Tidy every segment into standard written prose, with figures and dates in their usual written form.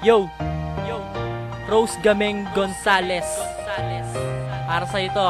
Yo, Rose Gameng Gonzales. Para sa ito.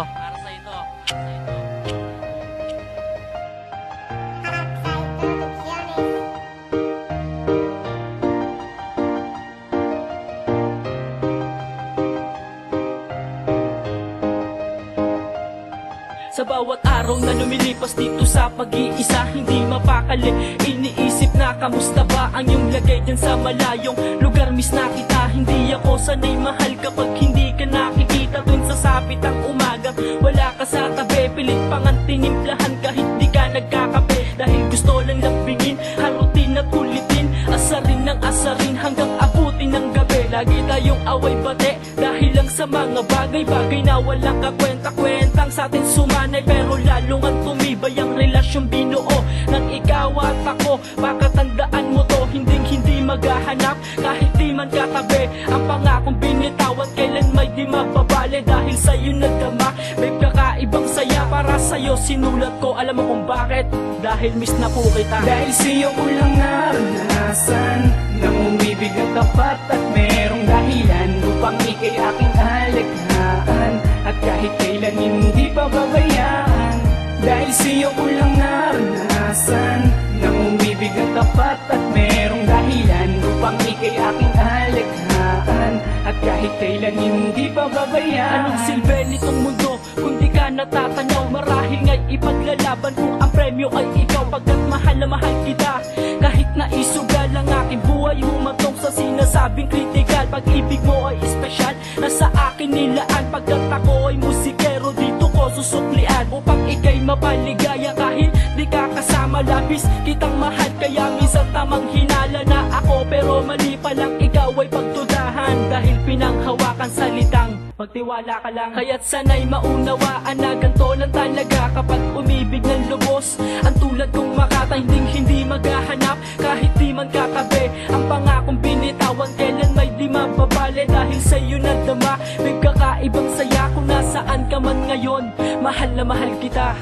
Sa bawat araw na lumilipas dito sa pag-iisa, hindi mapakali, iniisip na kamusta ba ang iyong lagay dyan sa malayong lugar. Miss na kita, hindi ako sanay mahal kapag hindi ka nakikita. Dun sa sapit ang umaga, wala ka sa tabi, pilit pang ang tinimplahan kahit di ka nagkakape. Dahil gusto lang lambingin, harutin at kulitin, asarin ng asarin hanggang abutin ng gabi. Lagi tayong away bate dahil lang sa mga bagay-bagay na walang kakwenta-kwentang sa atin sumanay. Pero lalong ang tumibay ang relasyong binuo ng ikaw at ako. Pakatandaan mo to, hindi maghahanap kahit di man katabi. Ang pangakong binitawan kailan may di mababali. Dahil sa'yo nadama, may kakaibang saya para sa'yo sinulat ko. Alam mo kung bakit? Dahil miss na po kita. Dahil sa'yo ko lang naranasan nang umibig na tapat at merong dahilan upang ika'y aking alikhaan at kahit kailan hindi pababayaan. Dahil sa'yo ko lang naranasan nang umibig na tapat at merong dahilan upang ika'y aking alikhaan at kahit kailan hindi pababayaan. Anong silbi nitong mundo kung di ka natatanaw? Marahil nga'y ipaglalaban kung ang premyo ay ikaw. Pagkat mahal na mahal kita, kahit na isugal ang aking buhay, humatong sa sinasabing kritikal. Pag-ibig mo ay espesyal, nasa akin nilaan. Pagkat ako ay musikero, dito ko susuklian upang ika'y mapaligaya. Kahit di ka kasama, labis kitang mahal, kaya minsan tamang hinala na ako. Pero mali palang ikaw ay pagdudahan, dahil pinanghawakan salitang magtiwala ka lang. Kaya't sana'y maunawaan na ganito lang talaga kapag umibig ng lubos. Ang tulad kong Makata, hindi maghahanap kahit di man katabi. Ang pangakong binitawan kailan may di mababali. Dahil sa'yo nadama, may kakaibang saya kung nasaan ka man ngayon. Mahal na mahal kita.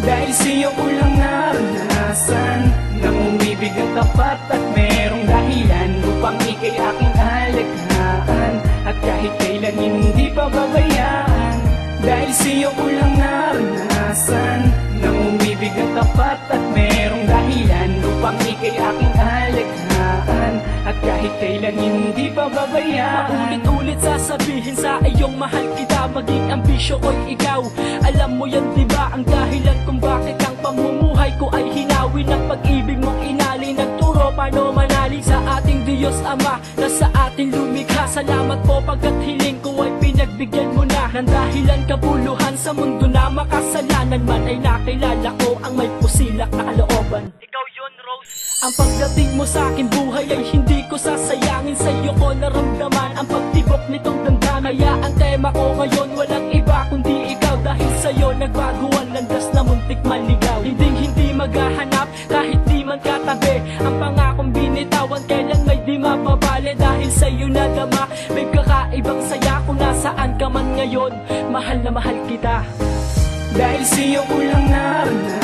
Dahil sa'yo ko lang naranasan nang umibig ng tapat at merong dahilan upang ika'y aking alikhaan at kahit kailan hindi pababayaan. Dahil sa'yo ko lang naranasan nang umibig ng tapat at merong dahilan upang ika'y aking alikhaan at kahit kailan hindi pababayaan. Paulit-ulit sasabihin sa iyong mahal kita, maging ambisyo ko'y ikaw. Alam mo yan diba ang dahilan kung bakit ang pamumuhay ko ay hinawi ng pag-ibig mong inali. Nagturo paano manali sa ating Diyos Ama na sa ating lumikha. Salamat po pagkat hiling ko ay pinagbigyan mo na ng dahilan kabuluhan sa mundo na makasalanan man ay nakilala ko ang may pusilak na kalooban. Ikaw yun, Rose. Ang pagdating mo sa akin buhay ay hindi ko sasayangin. Sa'yo ko naramdaman ang pagtibok nitong damdamin. Kaya ang tema ko ngayon walang iba kundi ikaw. Dahil sa'yo nagbago ang landas na muntik maligaw. Hindi maghahanap kahit di man katabi. Ang pangakong binitawan kailan may di mapabali. Dahil sa'yo nadama, may kakaibang saya kung nasaan ka man ngayon. Mahal na mahal kita. Dahil sa'yo ko lang naranasan